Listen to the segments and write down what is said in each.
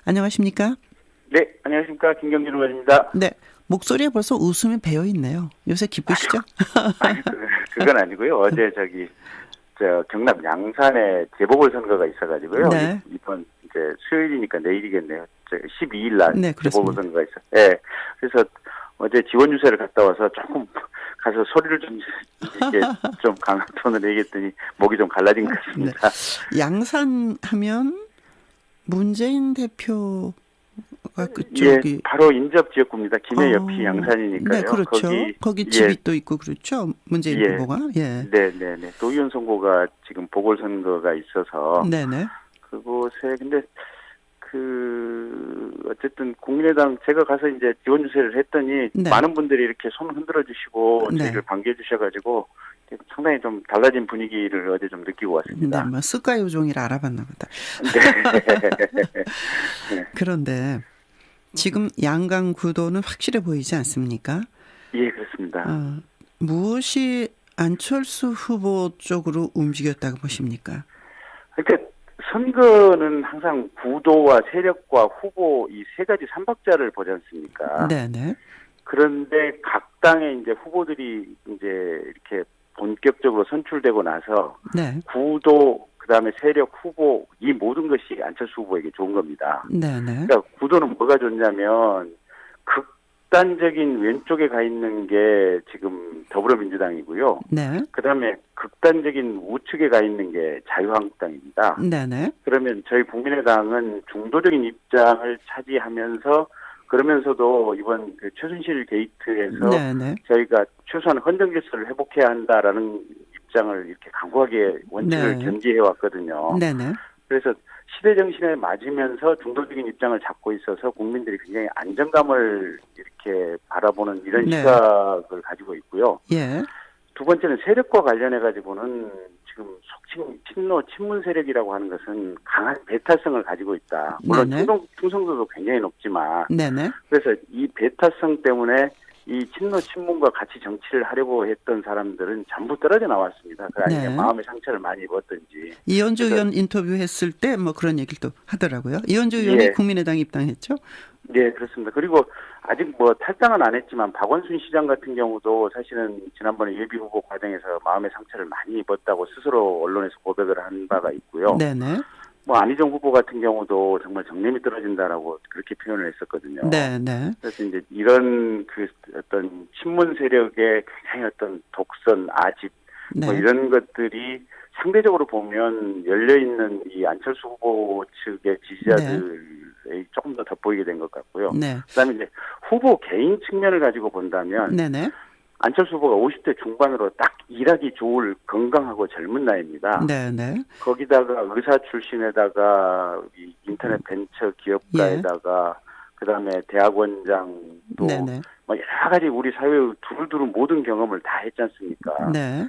안녕하십니까? 네, 안녕하십니까. 김경진 의원입니다. 네. 목소리에 벌써 웃음이 배어 있네요. 요새 기쁘시죠? 아니, 그건 아니고요. 어제 경남 양산에 재보궐선거가 있어가지고요. 네. 이번 이제 수요일이니까 내일이겠네요. 12일 날 네, 그렇습니다. 재보궐선거가 있어요. 네. 그래서 어제 지원 유세를 갔다 와서 조금 가서 소리를 좀 이렇게 좀 강한 톤으로 얘기했더니 목이 좀 갈라진 것 같습니다. 네. 양산 하면 문재인 대표가 그쪽이. 예, 바로 인접 지역구입니다. 김해 옆이 양산이니까요. 네, 그렇죠. 거기 집이 또 있고 그렇죠. 문재인 후보가. 예. 네. 도의원 선거가 지금 보궐선거가 있어서. 네네. 그곳에 근데 어쨌든 국민의당 제가 가서 이제 지원 유세를 했더니 네. 많은 분들이 이렇게 손 흔들어 주시고 네. 저희를 반겨해 주셔가지고 상당히 좀 달라진 분위기를 어제 좀 느끼고 왔습니다. 네, 뭐 스카 요종이라 알아봤나 보다. 네. 그런데 지금 양강 구도는 확실해 보이지 않습니까? 예, 그렇습니다. 무엇이 안철수 후보 쪽으로 움직였다고 보십니까? 그러니까 선거는 항상 구도와 세력과 후보 이 세 가지 삼박자를 보지 않습니까? 네네. 그런데 각 당의 이제 후보들이 이제 이렇게 본격적으로 선출되고 나서 네. 구도 그다음에 세력 후보 이 모든 것이 안철수 후보에게 좋은 겁니다. 네네. 그러니까 구도는 뭐가 좋냐면 극단적인 왼쪽에 가 있는 게 지금 더불어민주당이고요. 네. 그다음에 극단적인 우측에 가 있는 게 자유한국당입니다. 네네. 그러면 저희 국민의당은 중도적인 입장을 차지하면서 그러면서도 이번 그 최순실 게이트에서 네네. 저희가 최소한 헌정 질서를 회복해야 한다라는 입장을 이렇게 강구하게 원칙을 네. 견지해 왔거든요. 네네. 그래서 시대 정신에 맞으면서 중도적인 입장을 잡고 있어서 국민들이 굉장히 안정감을 이렇게 바라보는 이런 네. 시각을 가지고 있고요. 예. 두 번째는 세력과 관련해 가지고는 지금 속칭 친노 친문 세력이라고 하는 것은 강한 배타성을 가지고 있다. 물론 네네. 충성도도 굉장히 높지만 네네. 그래서 이 배타성 때문에 이 친노 친문과 같이 정치를 하려고 했던 사람들은 전부 떨어져 나왔습니다. 그 아니면 네. 마음의 상처를 많이 입었든지. 이현주 그래서- 의원 인터뷰했을 때 뭐 그런 얘기를 또 하더라고요. 이현주 의원이 예. 국민의당 입당했죠? 네, 그렇습니다. 그리고 아직 뭐 탈당은 안 했지만 박원순 시장 같은 경우도 사실은 지난번에 예비 후보 과정에서 마음의 상처를 많이 입었다고 스스로 언론에서 고백을 한 바가 있고요. 네네. 뭐 안희정 후보 같은 경우도 정말 정념이 떨어진다라고 그렇게 표현을 했었거든요. 네네. 그래서 이제 이런 그 어떤 친문 세력의 굉장히 어떤 독선, 아집 뭐 네. 이런 것들이 상대적으로 보면 열려 있는 이 안철수 후보 측의 지지자들에 조금 더 돋보이게 된 것 같고요. 네. 그다음에 이제 후보 개인 측면을 가지고 본다면 네네. 안철수 후보가 50대 중반으로 딱 일하기 좋을 건강하고 젊은 나이입니다. 네네. 거기다가 의사 출신에다가 이 인터넷 벤처 기업가에다가 그다음에 대학원장도 네네. 뭐 여러 가지 우리 사회의 두루두루 모든 경험을 다 했지 않습니까? 네.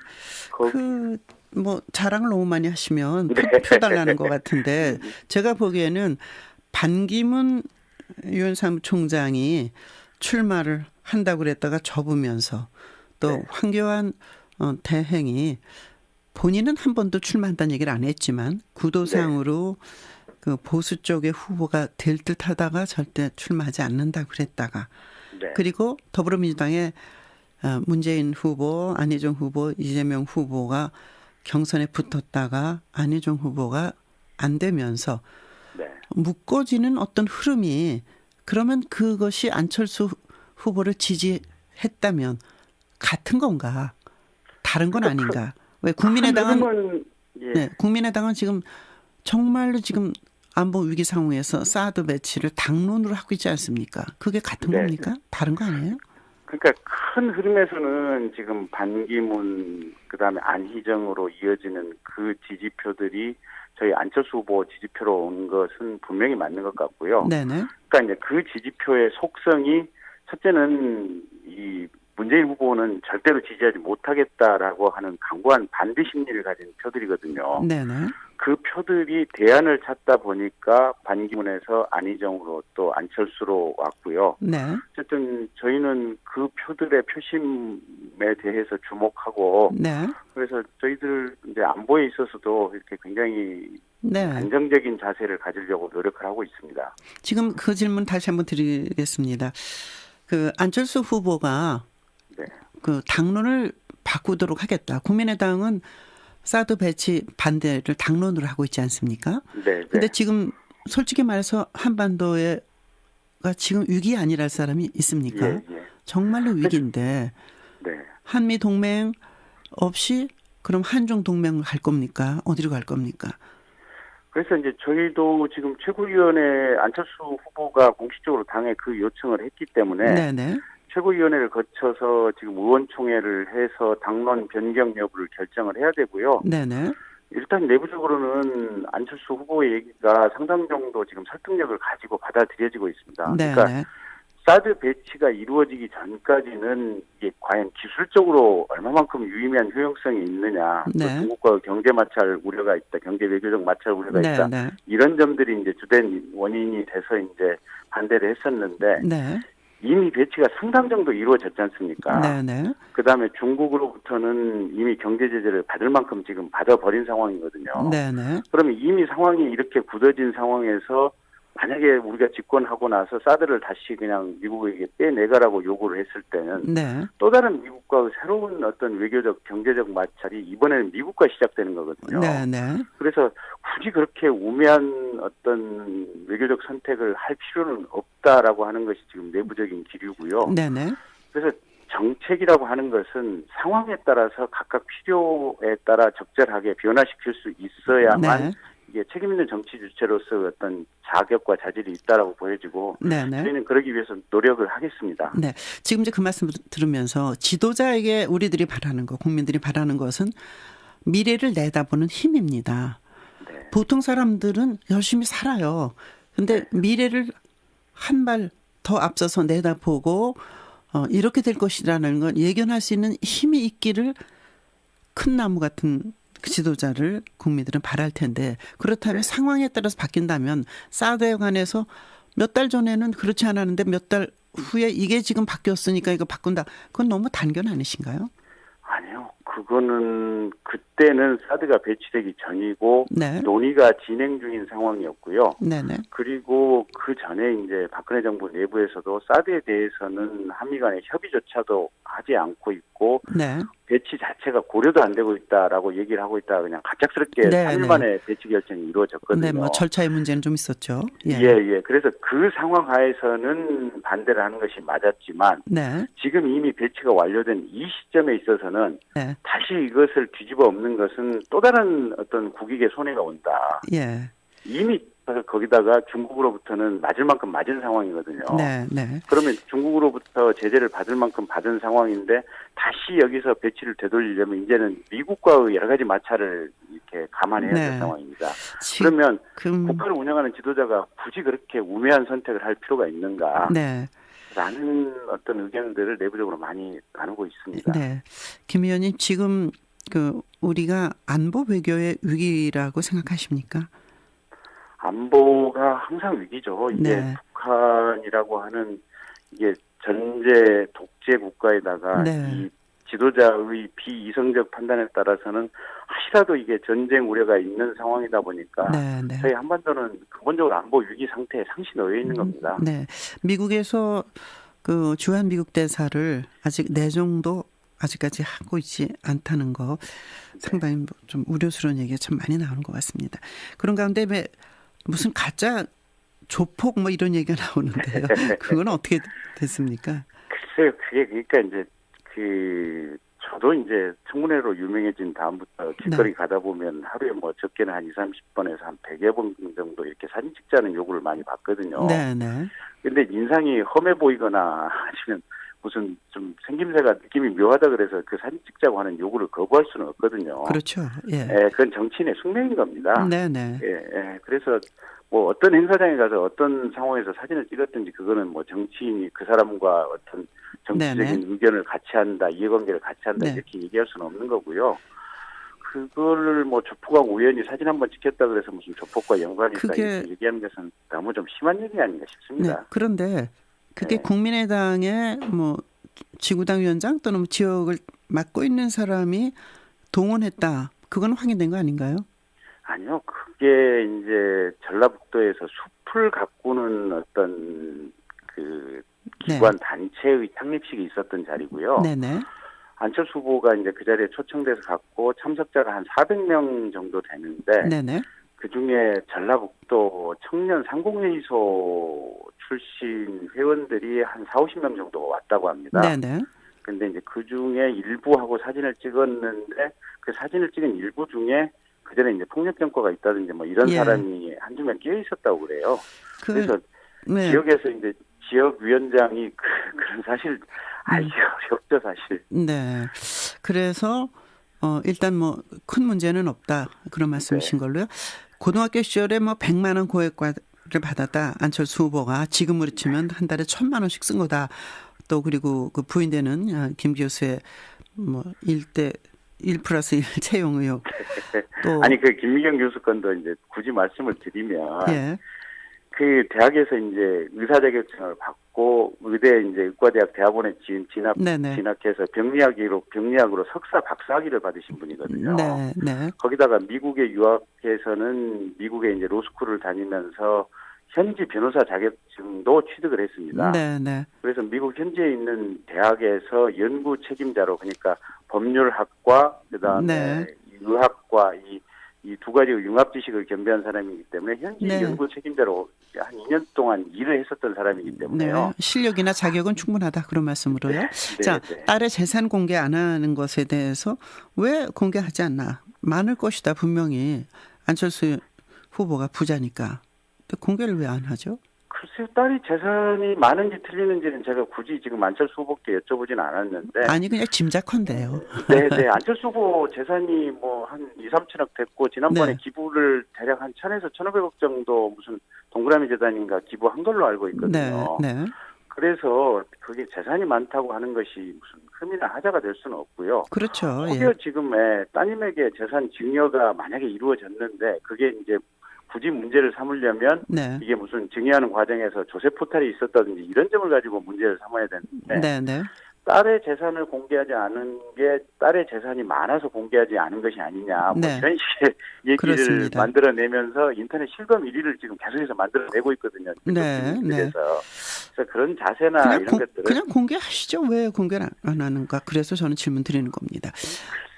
거기- 뭐 자랑을 너무 많이 하시면 네. 펴달라는 것 같은데 제가 보기에는 반기문 유엔 사무총장이 출마를 한다고 그랬다가 접으면서 또 네. 황교안 대행이 본인은 한 번도 출마한다는 얘기를 안 했지만 구도상으로 그 보수 쪽의 후보가 될 듯하다가 절대 출마하지 않는다 그랬다가 네. 그리고 더불어민주당의 문재인 후보, 안희정 후보, 이재명 후보가 경선에 붙었다가 안희정 후보가 안 되면서 네. 묶어지는 어떤 흐름이 그러면 그것이 안철수 후보를 지지했다면 같은 건가? 다른 건 아닌가? 왜 국민의당은 흐름은, 예. 네, 국민의당은 지금 정말로 지금 안보 위기 상황에서 사드 배치를 당론으로 하고 있지 않습니까? 그게 같은 네. 겁니까? 다른 거 아니에요? 그러니까 큰 흐름에서는 지금 반기문 그다음에 안희정으로 이어지는 그 지지표들이 저희 안철수 후보 지지표로 온 것은 분명히 맞는 것 같고요. 네네. 그러니까 이제 그 지지표의 속성이 첫째는 이 문재인 후보는 절대로 지지하지 못하겠다라고 하는 강고한 반대 심리를 가진 표들이거든요. 네네. 그 표들이 대안을 찾다 보니까 반기문에서 안희정으로 또 안철수로 왔고요. 네. 어쨌든 저희는 그 표들의 표심에 대해서 주목하고 네. 그래서 저희들 이제 안보에 있어서도 이렇게 굉장히 네. 안정적인 자세를 가지려고 노력을 하고 있습니다. 지금 그 질문 다시 한번 드리겠습니다. 그 안철수 후보가 네. 그 당론을 바꾸도록 하겠다. 국민의당은 사드 배치 반대를 당론으로 하고 있지 않습니까? 네. 근데 지금 솔직히 말해서 한반도가 지금 위기 아니랄 사람이 있습니까? 예. 정말로 위기인데 네. 한미 동맹 없이 그럼 한중 동맹을 갈 겁니까? 어디로 갈 겁니까? 그래서 이제 저희도 지금 최고위원회 안철수 후보가 공식적으로 당에 그 요청을 했기 때문에 네네. 최고위원회를 거쳐서 지금 의원총회를 해서 당론 변경 여부를 결정을 해야 되고요. 네네. 일단 내부적으로는 안철수 후보의 얘기가 상당 정도 지금 설득력을 가지고 받아들여지고 있습니다. 네네. 그러니까 사드 배치가 이루어지기 전까지는 이게 과연 기술적으로 얼마만큼 유의미한 효용성이 있느냐, 또 네. 중국과 경제 마찰 우려가 있다, 경제 외교적 마찰 우려가 있다, 네네. 이런 점들이 이제 주된 원인이 돼서 이제 반대를 했었는데 네. 이미 배치가 상당 정도 이루어졌지 않습니까? 네네. 그다음에 중국으로부터는 이미 경제 제재를 받을 만큼 지금 받아버린 상황이거든요. 네네. 그러면 이미 상황이 이렇게 굳어진 상황에서 만약에 우리가 집권하고 나서 사드를 다시 그냥 미국에게 빼내가라고 요구를 했을 때는 네. 또 다른 미국과의 새로운 어떤 외교적 경제적 마찰이 이번에는 미국과 시작되는 거거든요. 네네. 그래서 굳이 그렇게 우매한 어떤 외교적 선택을 할 필요는 없다라고 하는 것이 지금 내부적인 기류고요. 네네. 그래서 정책이라고 하는 것은 상황에 따라서 각각 필요에 따라 적절하게 변화시킬 수 있어야만 네. 이게 책임 있는 정치 주체로서 어떤 자격과 자질이 있다라고 보여지고 네네. 저희는 그러기 위해서 노력을 하겠습니다. 네. 지금 이제 그 말씀 들으면서 지도자에게 우리들이 바라는 것, 국민들이 바라는 것은 미래를 내다보는 힘입니다. 네. 보통 사람들은 열심히 살아요. 근데 미래를 한 발 더 앞서서 내다보고 이렇게 될 것이라는 건 예견할 수 있는 힘이 있기를 큰 나무 같은 그 지도자를 국민들은 바랄 텐데 그렇다면 상황에 따라서 바뀐다면 사드에 관해서 몇 달 전에는 그렇지 않았는데 몇 달 후에 이게 지금 바뀌었으니까 이거 바꾼다. 그건 너무 단견 아니신가요? 아니요. 그거는 그때는 사드가 배치되기 전이고 네. 논의가 진행 중인 상황이었고요. 네네. 그리고 그 전에 이제 박근혜 정부 내부에서도 사드에 대해서는 한미 간의 협의조차도 하지 않고 있고 네. 배치 자체가 고려도 안 되고 있다라고 얘기를 하고 있다가 그냥 갑작스럽게 네, 3일 네. 만에 배치 결정이 이루어졌거든요. 네, 뭐 절차의 문제는 좀 있었죠. 예. 그래서 그 상황 하에서는 반대를 하는 것이 맞았지만 네. 지금 이미 배치가 완료된 이 시점에 있어서는 네. 다시 이것을 뒤집어 엎는 것은 또 다른 어떤 국익의 손해가 온다. 예. 이미 거기다가 중국으로부터는 맞을 만큼 맞은 상황이거든요. 네. 네. 그러면 중국으로부터 제재를 받을 만큼 받은 상황인데 다시 여기서 배치를 되돌리려면 이제는 미국과의 여러 가지 마찰을 이렇게 감안해야 될 네. 상황입니다. 그러면 지금 국가를 운영하는 지도자가 굳이 그렇게 우매한 선택을 할 필요가 있는가? 네. 라는 어떤 의견들을 내부적으로 많이 나누고 있습니다. 네. 김 의원님 지금 그 우리가 안보 외교의 위기라고 생각하십니까? 안보가 항상 위기죠. 이게 네. 북한이라고 하는 이게 전제 독재 국가에다가 네. 이 지도자의 비이성적 판단에 따라서는 하시라도 이게 전쟁 우려가 있는 상황이다 보니까 네. 네. 저희 한반도는 근본적으로 안보 위기 상태에 상시 놓여 있는 겁니다. 네. 미국에서 그 주한 미국 대사를 아직 내정도 아직까지 하고 있지 않다는 거 상당히 좀 우려스러운 얘기가 참 많이 나오는 것 같습니다. 그런 가운데 왜 무슨 가짜 조폭 뭐 이런 얘기가 나오는데요. 그건 어떻게 됐습니까? 글쎄요, 그게 그러니까 이제 저도 이제 청문회로 유명해진 다음부터 길거리 가다 보면 하루에 뭐 적게는 한 20-30번에서 한 100여 번 정도 이렇게 사진 찍자는 요구를 많이 받거든요. 네네. 근데 인상이 험해 보이거나 아니면 무슨 좀 생김새가 느낌이 묘하다 그래서 그 사진 찍자고 하는 요구를 거부할 수는 없거든요. 그렇죠. 예. 예, 그건 정치인의 숙명인 겁니다. 네네. 예. 그래서 뭐 어떤 행사장에 가서 어떤 상황에서 사진을 찍었든지 그거는 뭐 정치인이 그 사람과 어떤 정치적인 네네. 의견을 같이 한다, 이해관계를 같이 한다 네. 이렇게 얘기할 수는 없는 거고요. 그거를 뭐 조폭하고 우연히 사진 한번 찍혔다 그래서 무슨 조폭과 연관이 있다 그게- 이렇게 얘기하는 것은 너무 좀 심한 얘기 아닌가 네. 싶습니다. 그런데 그게 네. 국민의당의 뭐 지구당 위원장 또는 뭐 지역을 맡고 있는 사람이 동원했다. 그건 확인된 거 아닌가요? 아니요. 그게 이제 전라북도에서 숲을 가꾸는 어떤 그 기관 단체의 창립식이 있었던 자리고요. 네네. 안철수 후보가 이제 그 자리에 초청돼서 갔고 참석자가 한 400명 정도 되는데 네네. 그 중에 전라북도 청년 상공회의소 출신 회원들이 한 4, 50명 정도 왔다고 합니다. 네네. 근데 이제 그 중에 일부하고 사진을 찍었는데 그 사진을 찍은 일부 중에 그전에 이제 폭력 전과가 있다든지 뭐 이런 예. 사람이 사람이 한두 명 끼어 있었다고 그래요. 그래서 네. 지역에서 이제 지역위원장이 그런 사실 알기 어렵죠, 사실. 네. 그래서 일단 뭐 큰 문제는 없다 그런 말씀이신 걸로요. 고등학교 시절에 뭐 100만 원 고액과를 받았다 안철수 후보가 지금으로 치면 한 달에 1,000만 원씩 쓴 거다. 또 그리고 그 부인되는 김 교수의 뭐 1+1 채용 의혹. 또 아니 그 김미경 교수 건도 이제 굳이 말씀을 드리면 예. 그 대학에서 이제 의사 자격증을 받고 의대 이제 의과대학 대학원에 네네. 진학해서 병리학으로 석사 박사학위를 받으신 분이거든요. 네, 네. 거기다가 미국에 유학해서는 미국에 이제 로스쿨을 다니면서 현지 변호사 자격증도 취득을 했습니다. 네, 네. 그래서 미국 현지에 있는 대학에서 연구 책임자로 그러니까 법률학과 그다음에 네. 의학과 이 두 가지의 융합 지식을 겸비한 사람이기 때문에 현지 네. 연구 책임자로 한 2년 동안 일을 했었던 사람이기 때문에요. 네. 실력이나 자격은 충분하다 그런 말씀으로요. 네, 자, 네. 딸의 재산 공개 안 하는 것에 대해서 왜 공개하지 않나? 많을 것이다 분명히 안철수 후보가 부자니까. 근데 공개를 왜 안 하죠? 글쎄요, 딸이 재산이 많은지 틀리는지는 제가 굳이 지금 안철수 후보께 여쭤보진 않았는데. 아니 그냥 짐작컨대요. 네. 안철수 후보 재산이 뭐 한 2, 3천억 됐고 지난번에 네. 기부를 대략 한 1,000에서 1,500억 정도 무슨 동그라미 재단인가 기부한 걸로 알고 있거든요. 네, 네. 그래서 그게 재산이 많다고 하는 것이 무슨 흠이나 하자가 될 수는 없고요. 그렇죠. 혹여 예. 지금 따님에게 재산 증여가 만약에 이루어졌는데 그게 이제 굳이 문제를 삼으려면 네. 이게 무슨 증여하는 과정에서 조세 포탈이 있었다든지 이런 점을 가지고 문제를 삼아야 되는데 네, 네. 딸의 재산을 공개하지 않은 게 딸의 재산이 많아서 공개하지 않은 것이 아니냐 뭐 네. 이런 식의 얘기를 그렇습니다. 만들어내면서 인터넷 실검 1위를 지금 계속해서 만들어내고 있거든요. 네, 네. 그래서 그런 자세나 이런 것들을 그냥 공개하시죠. 왜 공개를 안 하는가? 그래서 저는 질문 드리는 겁니다.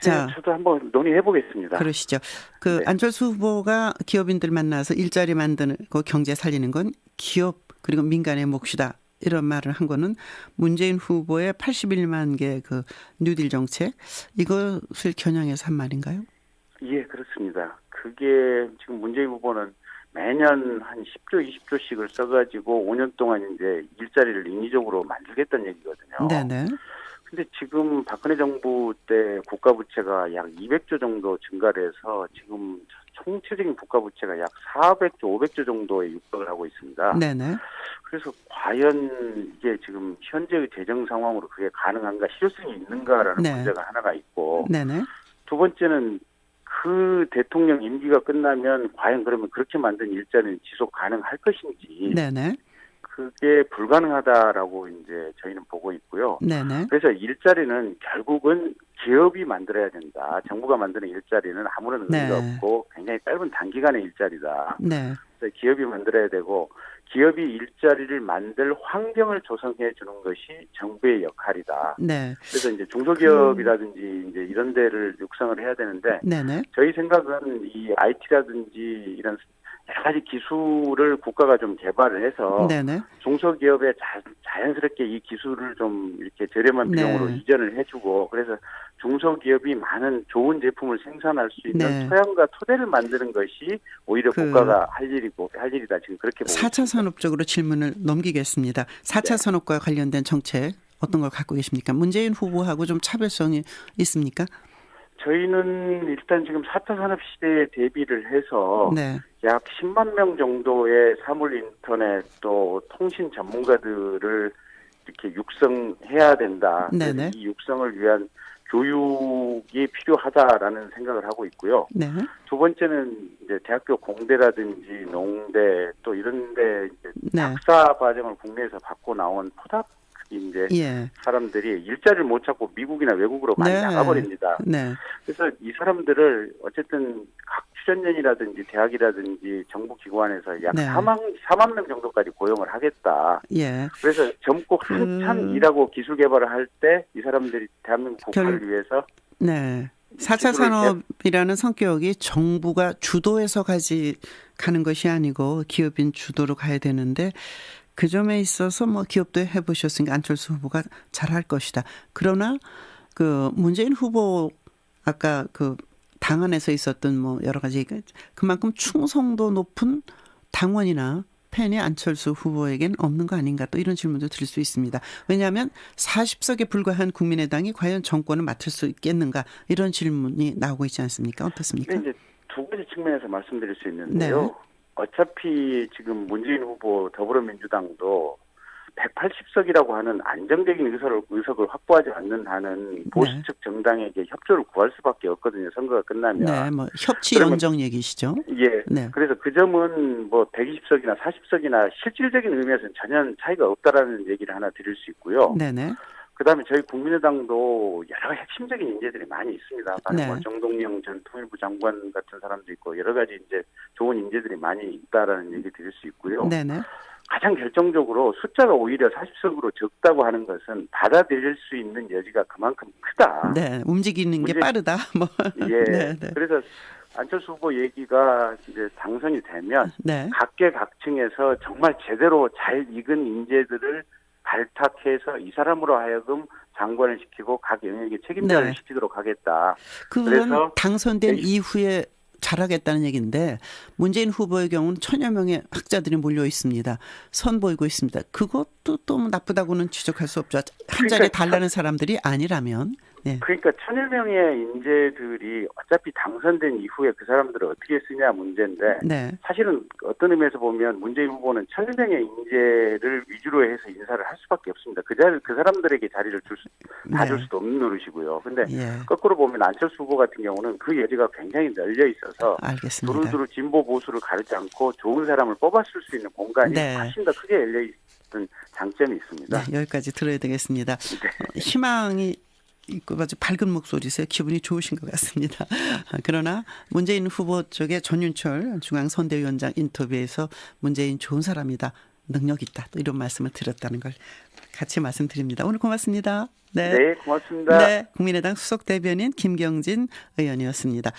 자, 저도 한번 논의해 보겠습니다. 그러시죠. 그 네. 안철수 후보가 기업인들 만나서 일자리 만드는 그 경제 살리는 건 기업 그리고 민간의 몫이다. 이런 말을 한 거는 문재인 후보의 81만 개 그 뉴딜 정책 이것을 겨냥해서 한 말인가요? 예, 그렇습니다. 그게 지금 문재인 후보는 매년 한 10조, 20조씩을 써가지고 5년 동안 이제 일자리를 인위적으로 만들겠다는 얘기거든요. 네네. 근데 지금 박근혜 정부 때 국가 부채가 약 200조 정도 증가를 해서 지금 총체적인 국가 부채가 약 400조, 500조 정도에 육박을 하고 있습니다. 네네. 그래서 과연 이게 지금 현재의 재정 상황으로 그게 가능한가, 실효성이 있는가라는 네. 문제가 하나가 있고, 네네. 두 번째는 그 대통령 임기가 끝나면 과연 그러면 그렇게 만든 일자리는 지속 가능할 것인지, 네네. 그게 불가능하다라고 이제 저희는 보고 있고요. 네네. 그래서 일자리는 결국은 기업이 만들어야 된다. 정부가 만드는 일자리는 아무런 의미가 네. 없고 굉장히 짧은 단기간의 일자리다. 네. 그래서 기업이 만들어야 되고 기업이 일자리를 만들 환경을 조성해 주는 것이 정부의 역할이다. 네. 그래서 이제 중소기업이라든지 이제 이런 데를 육성을 해야 되는데 네네. 저희 생각은 이 IT라든지 이런 여러 가지 기술을 국가가 좀 개발을 해서 네네. 중소기업에 자연스럽게 이 기술을 좀 이렇게 저렴한 비용으로 네. 이전을 해주고 그래서 중소기업이 많은 좋은 제품을 생산할 수 있는 네. 토양과 토대를 만드는 것이 오히려 그 국가가 할 일이다 지금 그렇게 보고 4차 산업 쪽으로 질문을 넘기겠습니다. 4차 네. 산업과 관련된 정책 어떤 걸 갖고 계십니까? 문재인 후보하고 좀 차별성이 있습니까? 저희는 일단 지금 4차 산업 시대에 대비를 해서 네. 약 10만 명 정도의 사물 인터넷 또 통신 전문가들을 이렇게 육성해야 된다. 네네. 그래서 이 육성을 위한 교육이 필요하다라는 생각을 하고 있고요. 네. 두 번째는 이제 대학교 공대라든지 농대 또 이런데 이제 네. 박사 과정을 국내에서 받고 나온 이제 예. 사람들이 일자리를 못 찾고 미국이나 외국으로 많이 네. 나가버립니다. 네. 그래서 이 사람들을 어쨌든 각 출연연이라든지 대학이라든지 정부 기관에서 약 네. 4만 명 정도까지 고용을 하겠다. 예. 그래서 젊고 한참 일하고 기술 개발을 할 때 이 사람들이 대한민국 국가를 위해서 네. 4차 산업이라는 성격이 정부가 주도해서 가는 것이 아니고 기업인 주도로 가야 되는데 그 점에 있어서 뭐 기업도 해보셨으니까 안철수 후보가 잘할 것이다. 그러나 그 문재인 후보 아까 그 당 안에서 있었던 뭐 여러 가지 그만큼 충성도 높은 당원이나 팬이 안철수 후보에겐 없는 거 아닌가 또 이런 질문도 드릴 수 있습니다. 왜냐하면 40석에 불과한 국민의당이 과연 정권을 맡을 수 있겠는가 이런 질문이 나오고 있지 않습니까? 어떻습니까? 이제 두 가지 측면에서 말씀드릴 수 있는데요. 네. 어차피 지금 문재인 후보 더불어민주당도 180석이라고 하는 안정적인 의석을 확보하지 않는 한은 보수측 정당에게 협조를 구할 수밖에 없거든요. 선거가 끝나면. 네, 뭐 협치 연정 얘기시죠. 예. 네. 그래서 그 점은 뭐 120석이나 40석이나 실질적인 의미에서는 전혀 차이가 없다라는 얘기를 하나 드릴 수 있고요. 네네. 그다음에 저희 국민의당도 여러 가지 핵심적인 인재들이 많이 있습니다. 네. 뭐 정동영 전 통일부 장관 같은 사람도 있고 여러 가지 이제 좋은 인재들이 많이 있다라는 얘기 드릴 수 있고요. 네네. 가장 결정적으로 숫자가 오히려 40석으로 적다고 하는 것은 받아들일 수 있는 여지가 그만큼 크다. 네, 움직이는 게 빠르다. 뭐. 예. 네, 네. 그래서 안철수 후보 얘기가 이제 당선이 되면 네. 각계각층에서 정말 제대로 잘 익은 인재들을 발탁해서 이 사람으로 하여금 장관을 시키고 각 영역에 책임자를 네. 시키도록 하겠다. 그건 그래서 당선된 이후에 잘하겠다는 얘기인데 문재인 후보의 경우는 천여 명의 학자들이 몰려 있습니다. 선보이고 있습니다. 그것도 또 나쁘다고는 지적할 수 없죠. 한 자리에 달라는 사람들이 아니라면. 네. 그러니까 천여 명의 인재들이 어차피 당선된 이후에 그 사람들을 어떻게 쓰냐 문제인데 네. 사실은 어떤 의미에서 보면 문재인 후보는 천여 명의 인재를 위주로 해서 인사를 할 수밖에 없습니다. 그 사람들에게 자리를 다 줄 수도 없는 노릇이고요. 근데 예. 거꾸로 보면 안철수 후보 같은 경우는 그 여지가 굉장히 널려 있어서 알겠습니다. 두루두루 진보 보수를 가르지 않고 좋은 사람을 뽑았을 수 있는 공간이 네. 훨씬 더 크게 열려 있는 장점이 있습니다. 네, 여기까지 들어야 되겠습니다. 네. 희망이 있고 아주 밝은 목소리세요. 기분이 좋으신 것 같습니다. 그러나 문재인 후보 쪽에 전윤철 중앙선대위원장 인터뷰에서 문재인 좋은 사람이다. 능력 있다. 또 이런 말씀을 드렸다는 걸 같이 말씀드립니다. 오늘 고맙습니다. 네, 고맙습니다. 네, 국민의당 수석 대변인 김경진 의원이었습니다.